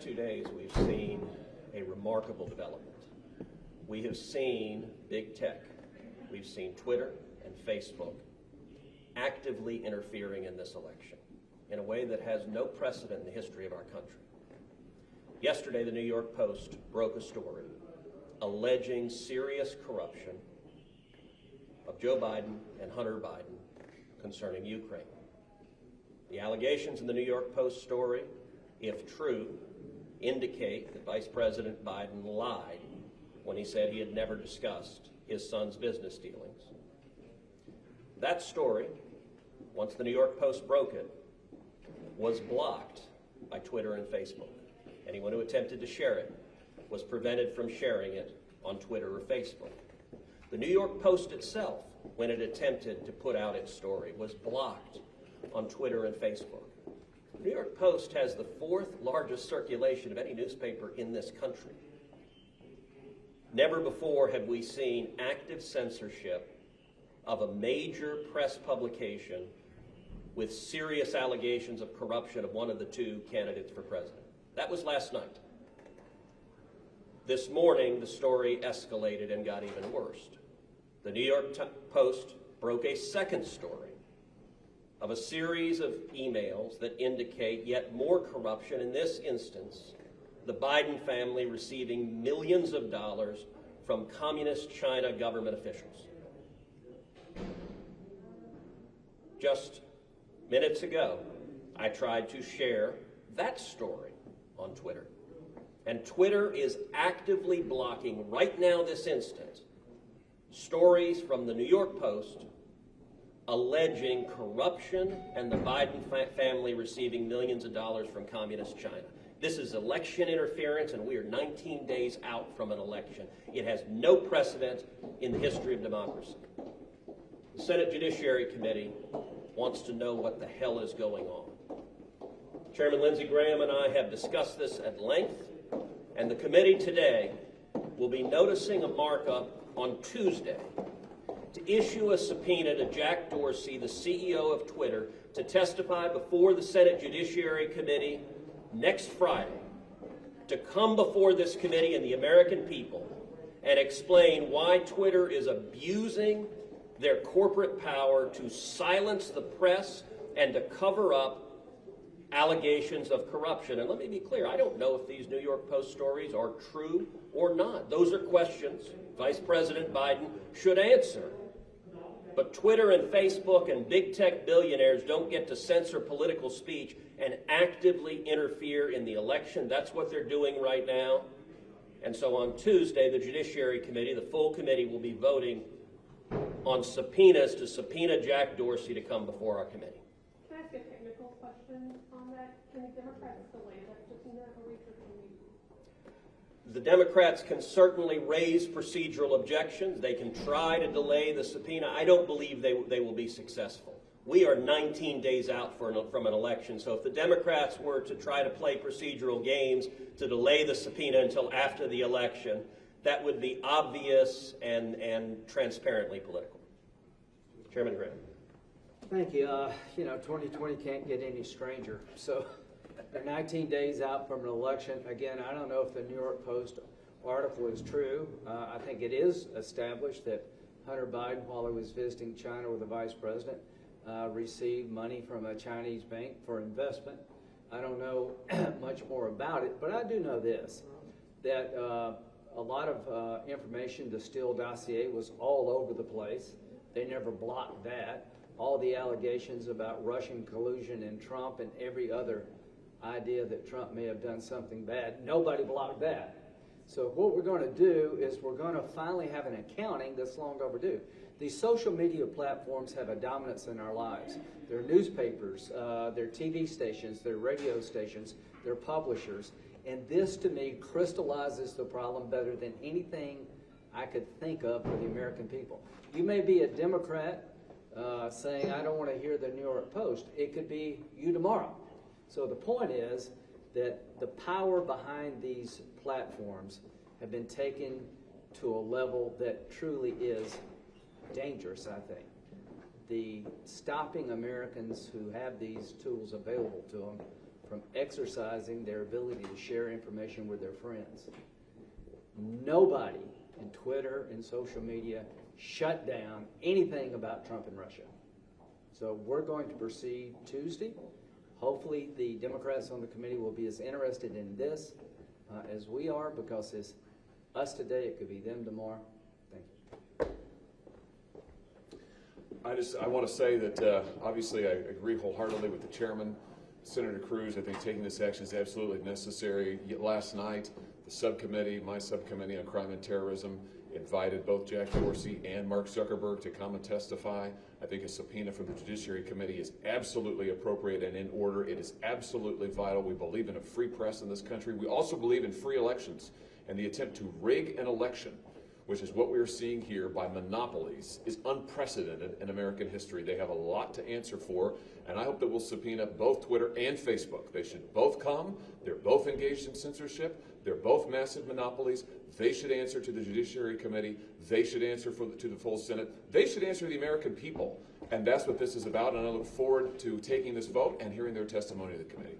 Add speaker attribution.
Speaker 1: 2 days, we've seen a remarkable development. We have seen big tech, we've seen Twitter and Facebook actively interfering in this election in a way that has no precedent in the history of our country. Yesterday, the New York Post broke a story alleging serious corruption of Joe Biden and Hunter Biden concerning Ukraine. The allegations in the New York Post story, if true, indicate that Vice President Biden lied when he said he had never discussed his son's business dealings. That story, once the New York Post broke it, was blocked by Twitter and Facebook. Anyone who attempted to share it was prevented from sharing it on Twitter or Facebook. The New York Post itself, when it attempted to put out its story, was blocked on Twitter and Facebook. The New York Post has the 4th largest circulation of any newspaper in this country. Never before have we seen active censorship of a major press publication with serious allegations of corruption of one of the 2 candidates for president. That was last night. This morning, the story escalated and got even worse. The New York Post broke a second story of a series of emails that indicate yet more corruption, in this instance, the Biden family receiving millions of dollars from communist China government officials. Just minutes ago, I tried to share that story on Twitter. And Twitter is actively blocking, right now, this instant, stories from the New York Post alleging corruption and the Biden family receiving millions of dollars from communist China. This is election interference, and we are 19 days out from an election. It has no precedent in the history of democracy. The Senate Judiciary Committee wants to know what the hell is going on. Chairman Lindsey Graham and I have discussed this at length, and the committee today will be noticing a markup on Tuesday to issue a subpoena to Jack Dorsey, the CEO of Twitter, to testify before the Senate Judiciary Committee next Friday, to come before this committee and the American people and explain why Twitter is abusing their corporate power to silence the press and to cover up allegations of corruption. And let me be clear, I don't know if these New York Post stories are true or not. Those are questions Vice President Biden should answer. But Twitter and Facebook and big tech billionaires don't get to censor political speech and actively interfere in the election. That's what they're doing right now. And so on Tuesday, the Judiciary Committee, the full committee, will be voting on subpoenas to subpoena Jack Dorsey to come before our committee.
Speaker 2: Can I ask a technical question on that? Can the Democrats delay that subpoena, or
Speaker 1: The Democrats can certainly raise procedural objections. They can try to delay the subpoena. I don't believe they will be successful. We are 19 days out from an election, so if the Democrats were to try to play procedural games to delay the subpoena until after the election, that would be obvious and transparently political. Chairman Graham.
Speaker 3: Thank you. 2020 can't get any stranger. So they're 19 days out from an election. Again, I don't know if the New York Post article is true. I think it is established that Hunter Biden, while he was visiting China with the vice president, received money from a Chinese bank for investment. I don't know much more about it, but I do know this, that a lot of information, the Steele dossier, was all over the place. They never blocked that. All the allegations about Russian collusion and Trump and every other idea that Trump may have done something bad, nobody blocked that. So what we're going to do is we're going to finally have an accounting that's long overdue. These social media platforms have a dominance in our lives. They're newspapers, they're TV stations, they're radio stations, they're publishers. And this, to me, crystallizes the problem better than anything I could think of for the American people. You may be a Democrat saying, I don't want to hear the New York Post. It could be you tomorrow. So the point is that the power behind these platforms have been taken to a level that truly is dangerous, I think. The stopping Americans who have these tools available to them from exercising their ability to share information with their friends. Nobody in Twitter and social media shut down anything about Trump and Russia. So we're going to proceed Tuesday. Hopefully the Democrats on the committee will be as interested in this as we are, because it's us today, it could be them tomorrow. Thank you.
Speaker 4: I want to say that obviously I agree wholeheartedly with the chairman, Senator Cruz. I think taking this action is absolutely necessary. Yet last night, the subcommittee, my subcommittee on crime and terrorism, invited both Jack Dorsey and Mark Zuckerberg to come and testify. I think a subpoena from the Judiciary Committee is absolutely appropriate and in order. It is absolutely vital. We believe in a free press in this country. We also believe in free elections, and the attempt to rig an election, which is what we are seeing here by monopolies, is unprecedented in American history. They have a lot to answer for, and I hope that we'll subpoena both Twitter and Facebook. They should both come. They're both engaged in censorship. They're both massive monopolies. They should answer to the Judiciary Committee. They should answer to the full Senate. They should answer to the American people. And that's what this is about, and I look forward to taking this vote and hearing their testimony to the committee.